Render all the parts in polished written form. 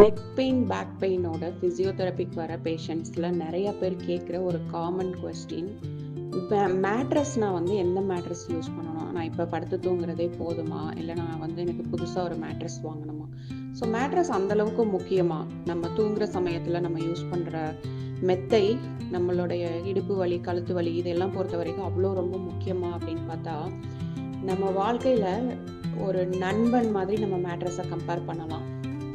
Neck pain, back பெயினோட ஃபிசியோதெரபிக்கு வர பேஷண்ட்ஸில் நிறைய பேர் கேட்குற ஒரு காமன் கொஸ்டின், மேட்ரஸ்னால் எந்த மேட்ரஸ் யூஸ் பண்ணணும்? நான் இப்போ படுத்து தூங்குறதே போதுமா, இல்லை நான் எனக்கு புதுசாக ஒரு மேட்ரஸ் வாங்கணுமா? ஸோ மேட்ரஸ் அந்தளவுக்கு முக்கியமா? நம்ம தூங்குற சமயத்தில் நம்ம யூஸ் பண்ணுற மெத்தை நம்மளுடைய இடுப்பு வலி, கழுத்து வலி இதெல்லாம் பொறுத்த வரைக்கும் அவ்வளோ ரொம்ப முக்கியமா அப்படின்னு பார்த்தா, நம்ம வாழ்க்கையில் ஒரு நண்பன் மாதிரி நம்ம மேட்ரஸை கம்பேர் பண்ணலாம்.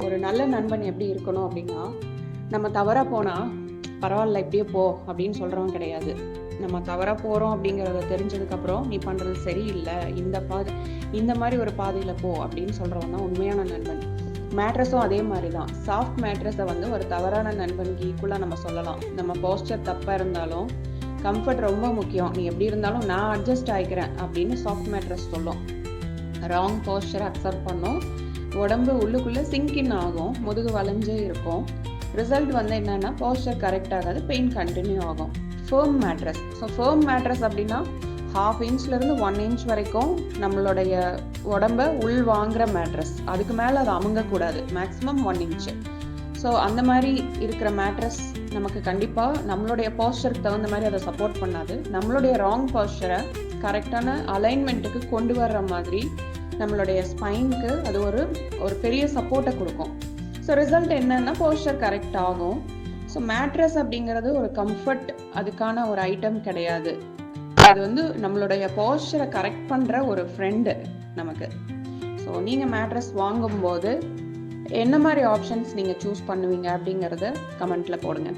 ஒரு நல்ல நண்பன் எப்படி இருக்கணும் அப்படின்னா, நம்ம தவறாக போனால் பரவாயில்ல இப்படியே போ அப்படின்னு சொல்கிறவன் கிடையாது. நம்ம தவறாக போகிறோம் அப்படிங்கிறத தெரிஞ்சதுக்கப்புறம் நீ பண்ணுறது சரியில்லை, இந்த மாதிரி ஒரு பாதையில் போ அப்படின்னு சொல்கிறவன் தான் உண்மையான நண்பன். மேட்ரஸும் அதே மாதிரி தான். சாஃப்ட் மேட்ரஸை ஒரு தவறான நண்பனுக்கு ஈக்குவலாக நம்ம சொல்லலாம். நம்ம போஸ்டர் தப்பாக இருந்தாலும் கம்ஃபர்ட் ரொம்ப முக்கியம், நீ எப்படி இருந்தாலும் நான் அட்ஜஸ்ட் ஆகிக்கிறேன் அப்படின்னு சாஃப்ட் மேட்ரஸ் சொல்லும். ராங் போஸ்டரை அக்செப்ட் பண்ணும், உடம்பு உள்ளுக்குள்ளே சிங்கின் ஆகும், முதுகு வளைஞ்சே இருக்கும். ரிசல்ட் என்னன்னா போஸ்டர் கரெக்ட் ஆகாது, பெயின் கண்டினியூ ஆகும். Firm mattress. So firm mattress அப்படின்னா 1/2 இன்ச்லேருந்து 1 இன்ச் வரைக்கும் நம்மளுடைய உடம்பை உள் வாங்குற மேட்ரஸ். அதுக்கு மேலே அது அமுங்கக்கூடாது, மேக்ஸிமம் 1 இன்ச்சு. ஸோ அந்த மாதிரி இருக்கிற மேட்ரஸ் நமக்கு கண்டிப்பாக நம்மளுடைய போஸ்டருக்கு தகுந்த மாதிரி அதை சப்போர்ட் பண்ணாது. நம்மளுடைய ராங் போஸ்டரை கரெக்டான அலைன்மெண்ட்டுக்கு கொண்டு வர்ற மாதிரி நம்மளுடைய ஸ்பைனுக்கு அது ஒரு பெரிய சப்போர்ட்டை கொடுக்கும். ஸோ ரிசல்ட் என்னன்னா போஸ்டர் கரெக்ட் ஆகும். ஸோ மேட்ரஸ் அப்படிங்கிறது ஒரு கம்ஃபர்ட், அதுக்கான ஒரு ஐட்டம் கிடையாது. அது நம்மளுடைய போஸ்டரை கரெக்ட் பண்ணுற ஒரு ஃப்ரெண்டு நமக்கு. ஸோ நீங்கள் மேட்ரஸ் வாங்கும்போது என்ன மாதிரி ஆப்ஷன்ஸ் நீங்கள் சூஸ் பண்ணுவீங்க அப்படிங்கிறத கமெண்ட்டில் போடுங்க.